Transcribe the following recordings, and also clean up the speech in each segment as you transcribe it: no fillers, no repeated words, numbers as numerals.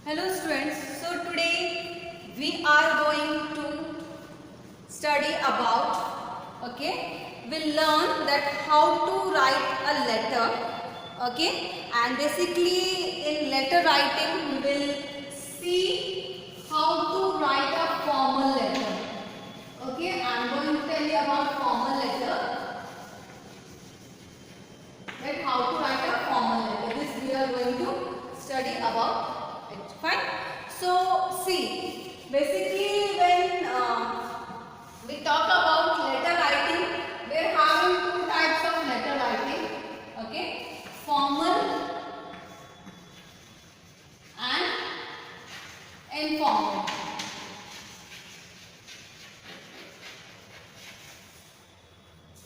Hello students, so today we are going to study about, we'll learn that how to write a letter, and basically in letter writing we will see how to write a formal letter, I'm going to tell you about formal letter, that how to write a formal letter, this we are going to study about. Fine. So see, basically when we talk about letter writing, we are having two types of letter writing. Formal and informal.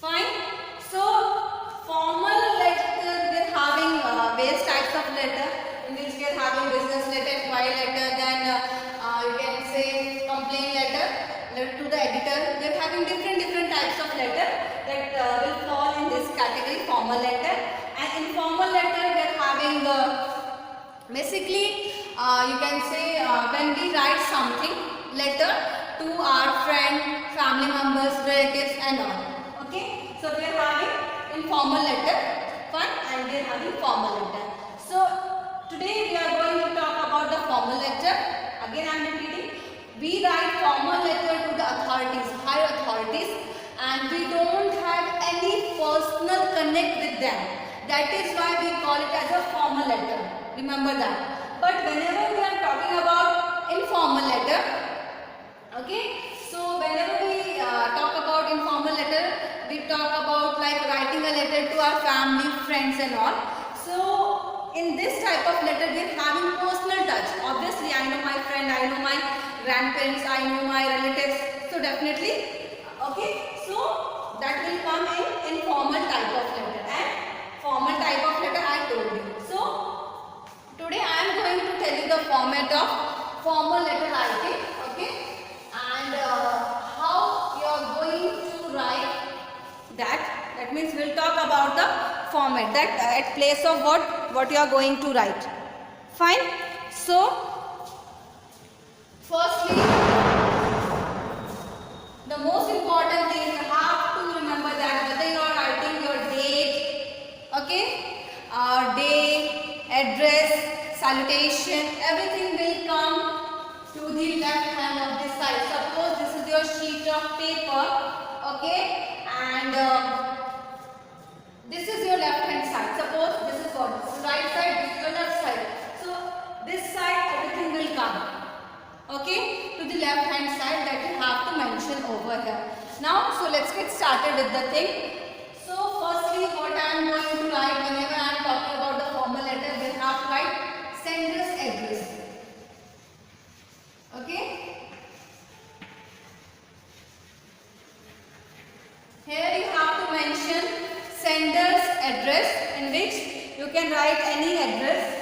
Fine. So formal letter we are having various types of letter, in which we are having business letter, inquiry letter, then you can say complaint letter, letter to the editor. We are having different types of letter that will fall in this category, formal letter. And informal letter we are having basically you can say when we write something, letter to our friend, family members, relatives and all. So we are having informal letter, fine, and we are having formal letter. So today we are going to talk about the formal letter. Again I am repeating, we write formal letter to the authorities, higher authorities, and we don't have any personal connect with them. That is why we call it as a formal letter. Remember that. But whenever we are talking about informal letter, so whenever we talk about informal letter, we talk about like writing a letter to our family, friends and all. So in this type of letter we are having personal touch. Obviously I know my friend, I know my grandparents, I know my relatives. So definitely, so that will come in informal type of letter, and formal type of letter I told you. So today I am going to tell you the format of formal letter writing, and how you are going to write that. That means we will talk about the format, that at place of what you are going to write. Fine. So firstly, the most important thing you have to remember that whether you are writing your date, day, address, salutation, everything will come to the left hand of this side. Suppose this is your sheet of paper, and this is your left hand side. Suppose this is what? This is right side, this is your left side. So this side everything will come, to the left hand side, that you have to mention over here. Now, so let's get started with the thing. So firstly, what I am going to write whenever I am talking about the formal letter, we have to write sender's address. Here you have to mention sender's address, in which you can write any address,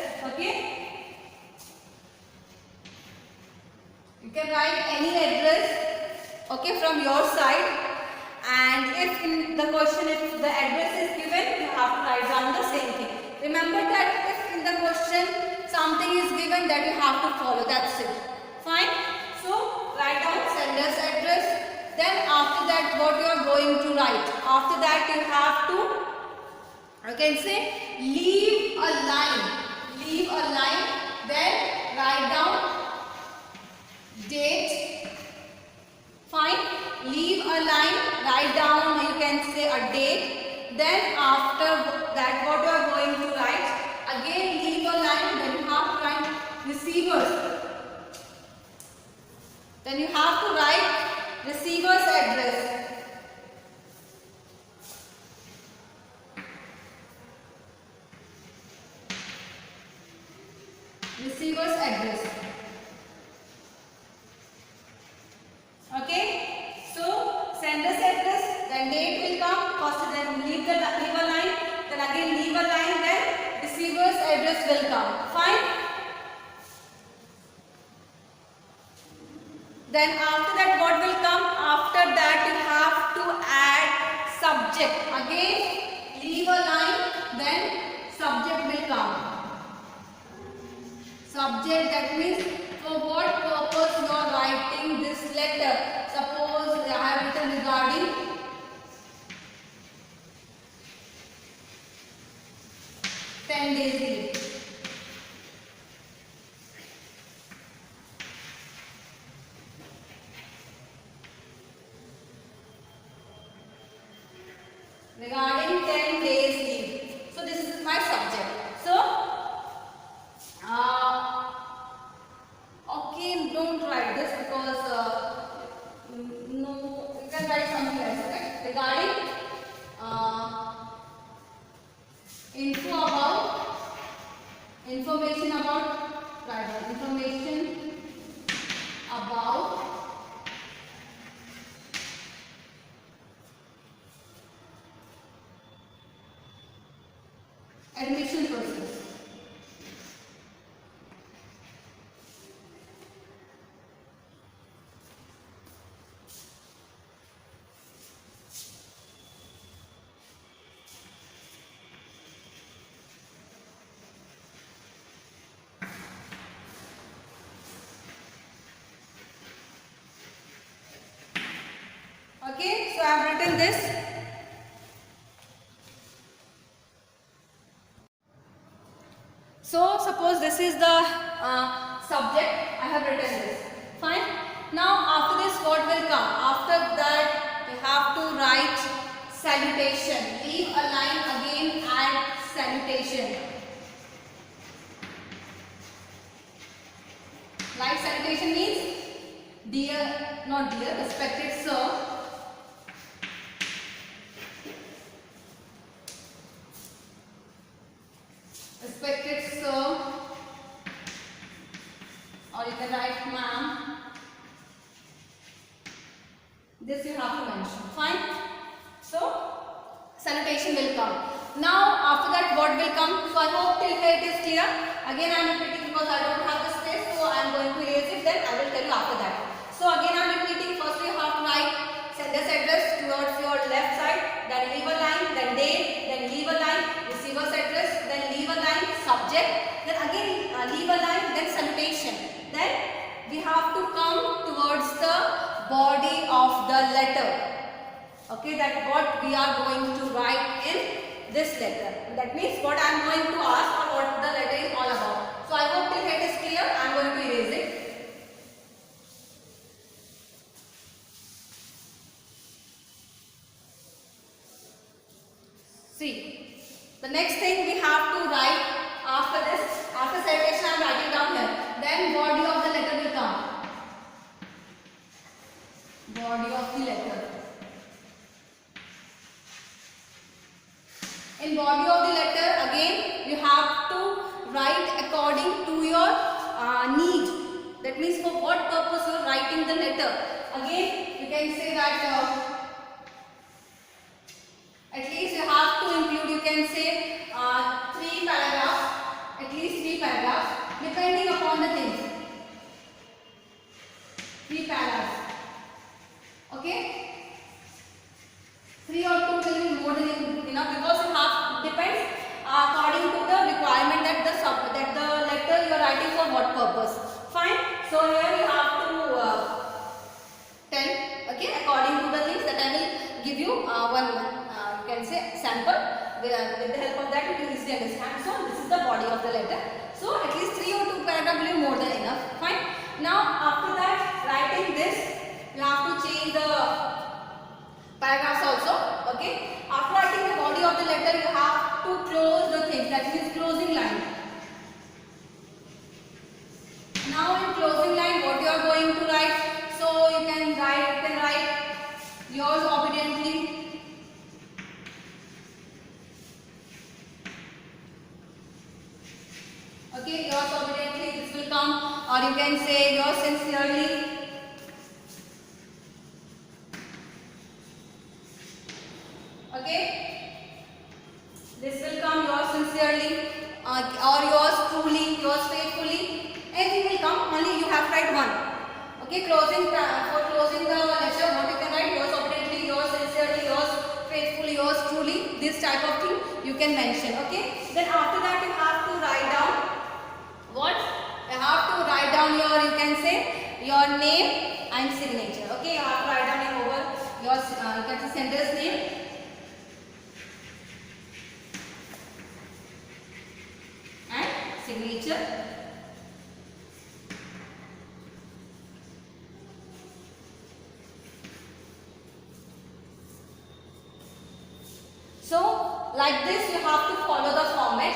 You can write any address, from your side. And if in the question, if the address is given, you have to write down the same thing. Remember that if in the question something is given, that you have to follow. That's it. Fine. So write down sender's address. Then after that, what you are going to write? After that, you have to, you can say, leave a line. Leave a line. Then write down date. Fine. Leave a line. Write down, you can say, a date. Then after that, what you are going to write? Again, leave a line. Then you have to write receivers. Then you have to write receiver's address. Receiver's address. So sender's address, then date will come. First, then leave a line. Then again leave a line. Then receiver's address will come. Fine. Then after that, what will come? After that, you have to add subject. Again, leave a line, then subject will come. Subject, that means for what purpose you are writing this letter. Suppose I have written regarding days leave. Regarding 10 days leave. So this is my subject. So okay, don't write this because no, you can write something else. Okay, regarding information about admission process. Okay, so I have written this. So suppose this is the subject, I have written this. Fine. Now after this what will come? After that you have to write salutation. Leave a line again, add salutation. Like salutation means dear, not dear, respected sir. Respected sir, or you can write ma'am. This you have to mention. Fine. So salutation will come. Now after that what will come? So I hope till here it is clear. Again I am repeating because I don't have the space, so I am going to erase it. Then I will tell you after that. So again I am repeating. First you have to write sender's address towards your left side. Then leave a line. Then date. Then leave a line. Receiver's address. Then leave a line. Subject. Then again leave a line. Then salutation. Then we have to come towards the body of the letter. Okay, that what we are going to write in this letter. That means what I am going to ask or what the letter is all about. So I hope till it is clear. I am going to erase it. See, the next thing we have to write after this, after salutation I am writing down here. Then body of the letter will come. Body of the letter. In body of the letter again you have to write according to your need. That means for what purpose you are writing the letter. Again you can say that at least you have to include, you can say 3 paragraphs, at least 3 paragraphs depending upon the thing. 3 paragraphs. Okay? 3 or 2 will be more than enough because you have depends according to the requirement that the letter you are writing for what purpose. Fine. So here you have to tell. Okay, according to the things that I will give you one. You can say sample. With the help of that you will easily understand. So this is the body of the letter. So at least 3 or 2 paragraphs will be more than enough. Fine. Now after that writing this you have to change the paragraphs also. Okay. After writing the body of the letter you have to close the thing. That means closing line. Now in closing line what you are going to write? So you can write yours obediently. Okay, yours obediently, this will come, or you can say yours sincerely. Okay, this will come yours sincerely, or yours truly, yours faithfully. Anything will come, only you have to write one. Okay, for closing the letter, what you can write? Yours obediently, yours sincerely, yours faithfully, yours truly. This type of thing you can mention. Okay, then after that you have to write down what? You have to write down your, you can say, your name and signature. Okay, you have to write down your you can say sender's name and signature. So like this you have to follow the format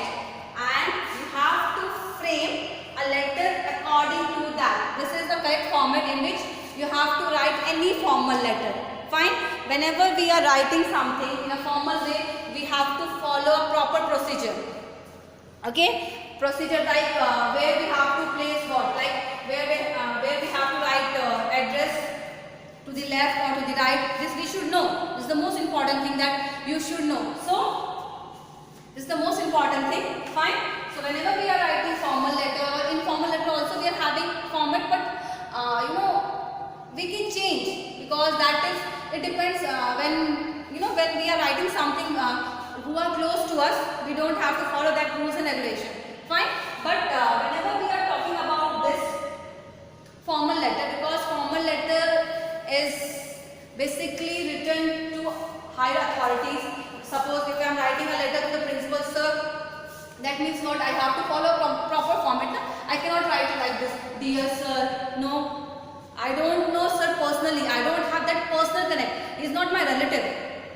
and you have to frame a letter according to that. This is the correct format in which you have to write any formal letter. Fine. Whenever we are writing something in a formal way, we have to follow a proper procedure. Okay. Procedure like where we have to place what, like where we have to write address to the left or to the right. This we should know. This is the most important thing that you should know. So this is the most important thing. Fine. So whenever we are writing formal letter or informal letter also we are having format, but we can change, because that is, it depends when when we are writing something who are close to us, we don't have to follow that rules and regulation. Fine. But whenever we are talking about this formal letter, because formal letter is basically written to higher authorities. Suppose if I am writing a letter to the principal, sir, that means what, I have to follow proper format. I cannot write like this, dear sir. No, I don't know sir personally. I don't have that personal connect. He is not my relative.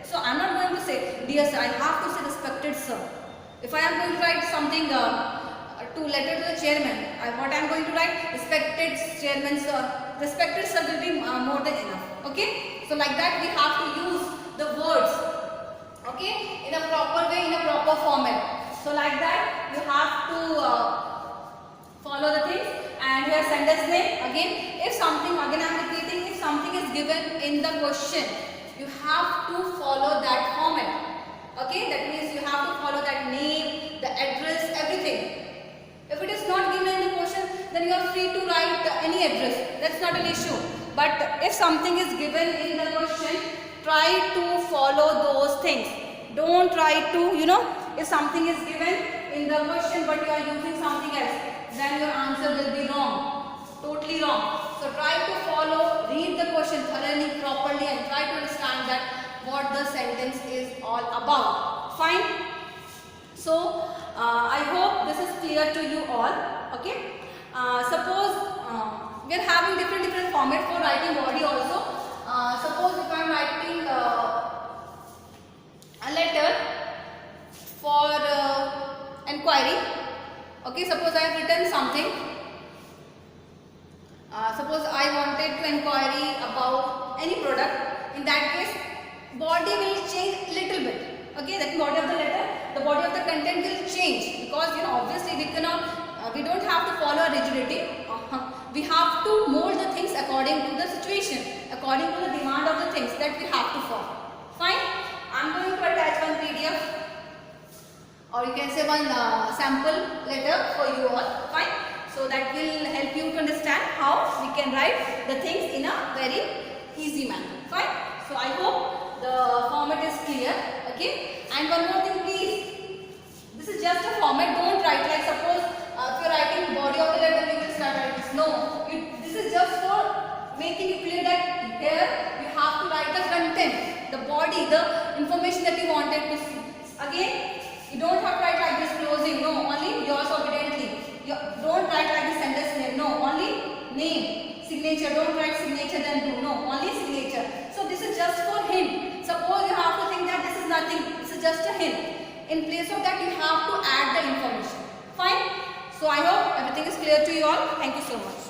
So I am not going to say dear sir. I have to say respected sir. If I am going to write something to letter to the chairman, what I am going to write, respected chairman sir. Respected sir will be more than enough. Okay. So like that we have to use the words, okay, in a proper way, in a proper format. So like that you have to follow the things. And here sender's name, again if something, again I am repeating, if something is given in the question, you have to follow that format. Okay, that means you have to follow that name, the address, everything. If it is not given in the question, then you are free to write any address. That's not an issue. But if something is given in the question, try to follow those things. Don't try to, if something is given in the question but you are using something else, then your answer will be wrong. Totally wrong. So try to follow, read the question thoroughly, properly, and try to understand that what the sentence is all about. Fine. So I hope this is clear to you all. Okay. Suppose we are having different format for writing body also. Suppose if I am writing a letter for enquiry. Okay, suppose I have written something. Suppose I wanted to inquiry about any product. In that case, body will change little bit. Okay, that body of the letter, the body of the content will change, because obviously we cannot, we don't have to follow a rigidity. We have to mold the things according to the situation, according to the demand of the things that we have to follow. Fine. I am going to attach one PDF, or you can say one sample letter for you all. Fine. So that will help you to understand how we can write the things in a very easy manner. Fine. So I hope the format is clear. Okay. And one more thing, please. This is just a format. Don't write like, suppose if you are writing body of the letter, you will start writing this. No. This is just for making it clear that here you have to write the content, the body, the information that you wanted to see. Again, you don't have to write like this closing. No. Only yours obediently. Don't write like the sender's name. No. Only name. Signature. Don't write signature then do. No. Only signature. So this is just for hint. Suppose you have to think that this is nothing. This is just a hint. In place of that, you have to add the information. Fine. So I hope everything is clear to you all. Thank you so much.